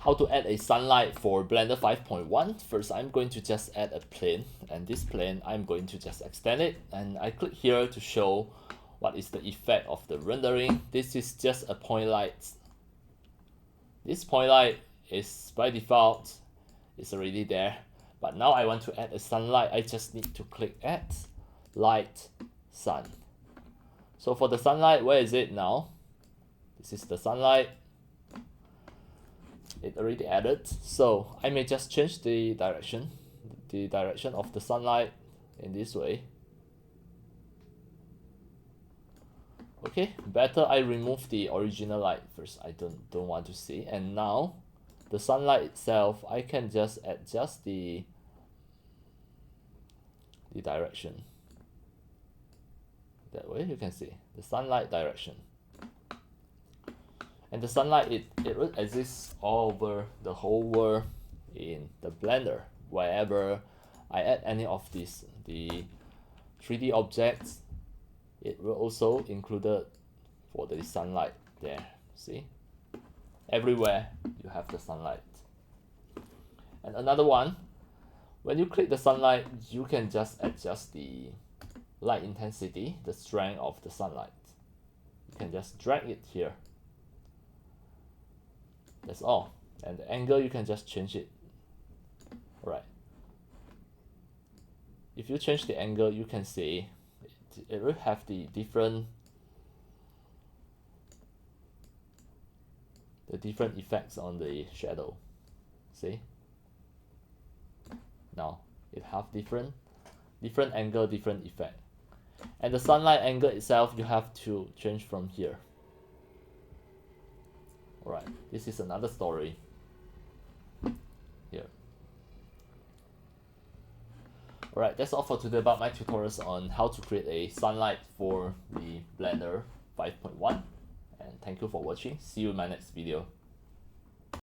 how to add a sunlight for Blender 5.1. First, I'm going to just add a plane, and this plane I'm going to just extend it, and I click here to show what is the effect of the rendering. This is just a point light. This point light is by default, it's already there, but now I want to add a sunlight. I just need to click add light sun. So for the sunlight, where is it now? This is the sunlight. It already added, so I may just change the direction of the sunlight in this way. Okay, better I remove the original light first. I don't want to see. And now the sunlight itself, I can just adjust the direction. That way you can see the sunlight direction. And the sunlight, it will exist all over the whole world in the Blender. Wherever I add any of these, the 3D objects, it will also included for the sunlight there. See? Everywhere you have the sunlight. And another one, when you click the sunlight, you can just adjust the light intensity, the strength of the sunlight. You can just drag it here. That's all. And the angle, you can just change it. Alright. If you change the angle, you can see it will have the different effects on the shadow. See? Now it have different angle, different effect. And the sunlight angle itself, you have to change from here. Alright, this is another story here. Alright, that's all for today about my tutorials on how to create a sunlight for the Blender 5.1. And thank you for watching. See you in my next video.